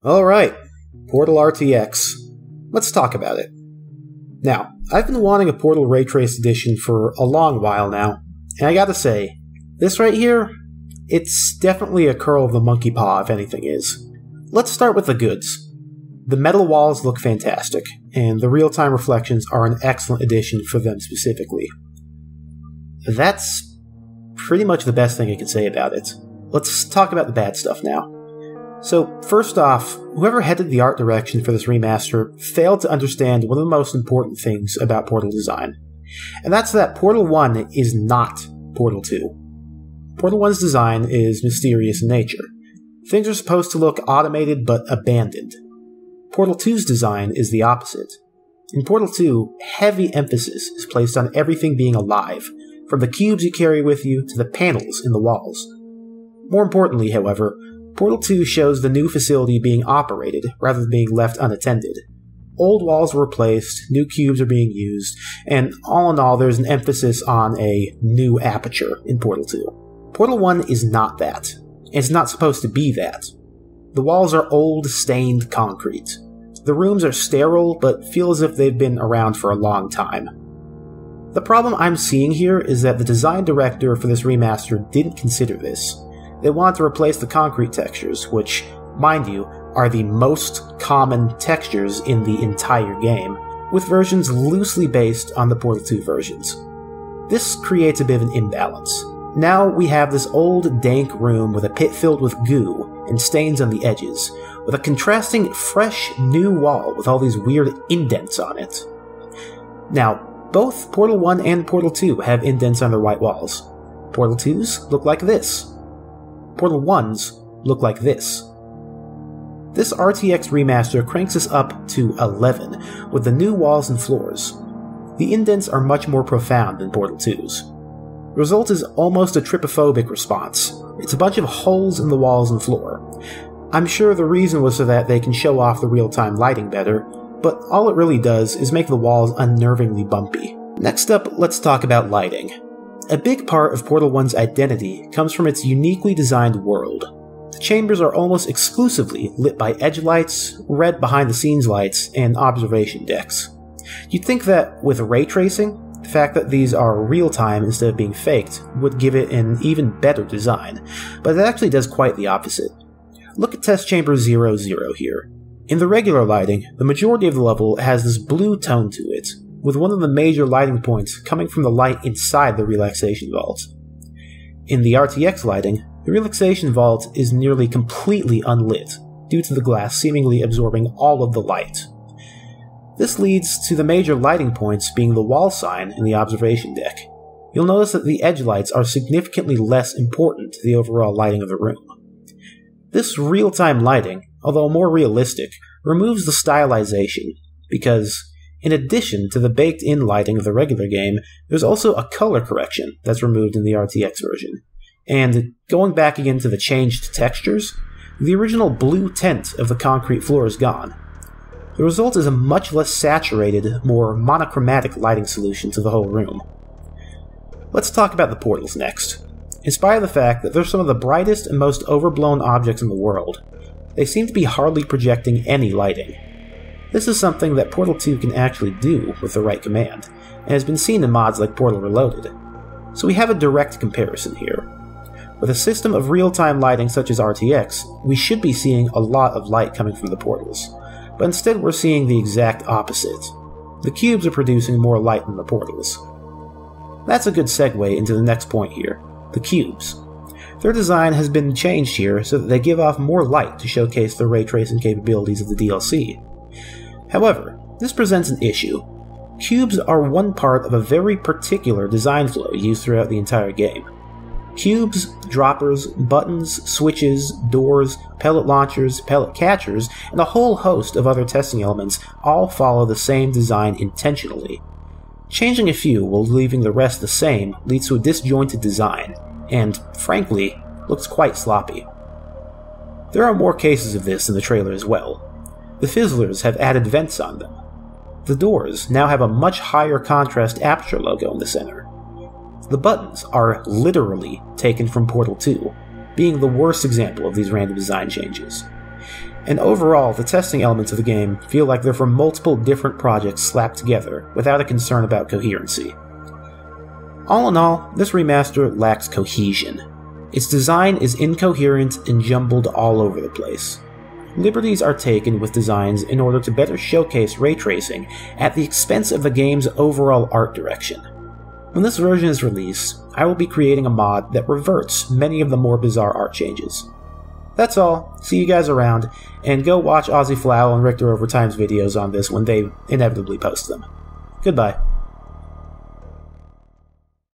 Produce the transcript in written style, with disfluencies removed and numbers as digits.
Alright, Portal RTX. Let's talk about it. Now, I've been wanting a Portal Ray Trace edition for a long while now, and I gotta say, this right here, it's definitely a curl of the monkey paw if anything is. Let's start with the goods. The metal walls look fantastic, and the real-time reflections are an excellent addition for them specifically. That's pretty much the best thing I can say about it. Let's talk about the bad stuff now. So, first off, whoever headed the art direction for this remaster failed to understand one of the most important things about Portal design. And that's that Portal 1 is not Portal 2. Portal 1's design is mysterious in nature. Things are supposed to look automated but abandoned. Portal 2's design is the opposite. In Portal 2, heavy emphasis is placed on everything being alive, from the cubes you carry with you to the panels in the walls. More importantly, however, Portal 2 shows the new facility being operated rather than being left unattended. Old walls were replaced, new cubes are being used, and all in all there's an emphasis on a new aperture in Portal 2. Portal 1 is not that. It's not supposed to be that. The walls are old, stained concrete. The rooms are sterile, but feel as if they've been around for a long time. The problem I'm seeing here is that the design director for this remaster didn't consider this. They want to replace the concrete textures, which, mind you, are the most common textures in the entire game, with versions loosely based on the Portal 2 versions. This creates a bit of an imbalance. Now we have this old, dank room with a pit filled with goo and stains on the edges, with a contrasting, fresh, new wall with all these weird indents on it. Now, both Portal 1 and Portal 2 have indents on their white walls. Portal 2's look like this. Portal 1's look like this. This RTX remaster cranks us up to 11, with the new walls and floors. The indents are much more profound than Portal 2's. The result is almost a trypophobic response. It's a bunch of holes in the walls and floor. I'm sure the reason was so that they can show off the real-time lighting better, but all it really does is make the walls unnervingly bumpy. Next up, let's talk about lighting. A big part of Portal 1's identity comes from its uniquely designed world. The chambers are almost exclusively lit by edge lights, red behind-the-scenes lights, and observation decks. You'd think that with ray tracing, the fact that these are real-time instead of being faked would give it an even better design, but it actually does quite the opposite. Look at Test Chamber 00 here. In the regular lighting, the majority of the level has this blue tone to it, with one of the major lighting points coming from the light inside the relaxation vault. In the RTX lighting, the relaxation vault is nearly completely unlit, due to the glass seemingly absorbing all of the light. This leads to the major lighting points being the wall sign and the observation deck. You'll notice that the edge lights are significantly less important to the overall lighting of the room. This real-time lighting, although more realistic, removes the stylization, because in addition to the baked-in lighting of the regular game, there's also a color correction that's removed in the RTX version. And going back again to the changed textures, the original blue tint of the concrete floor is gone. The result is a much less saturated, more monochromatic lighting solution to the whole room. Let's talk about the portals next. In spite of the fact that they're some of the brightest and most overblown objects in the world, they seem to be hardly projecting any lighting. This is something that Portal 2 can actually do with the right command, and has been seen in mods like Portal Reloaded. So we have a direct comparison here. With a system of real-time lighting such as RTX, we should be seeing a lot of light coming from the portals, but instead we're seeing the exact opposite. The cubes are producing more light than the portals. That's a good segue into the next point here, the cubes. Their design has been changed here so that they give off more light to showcase the ray tracing capabilities of the DLC. However, this presents an issue. Cubes are one part of a very particular design flow used throughout the entire game. Cubes, droppers, buttons, switches, doors, pellet launchers, pellet catchers, and a whole host of other testing elements all follow the same design intentionally. Changing a few while leaving the rest the same leads to a disjointed design, and, frankly, looks quite sloppy. There are more cases of this in the trailer as well. The fizzlers have added vents on them. The doors now have a much higher contrast aperture logo in the center. The buttons are literally taken from Portal 2, being the worst example of these random design changes. And overall, the testing elements of the game feel like they're from multiple different projects slapped together, without a concern about coherency. All in all, this remaster lacks cohesion. Its design is incoherent and jumbled all over the place. Liberties are taken with designs in order to better showcase ray tracing at the expense of the game's overall art direction. When this version is released, I will be creating a mod that reverts many of the more bizarre art changes. That's all, see you guys around, and go watch Ozzy Flow and Richter Overtime's videos on this when they inevitably post them. Goodbye.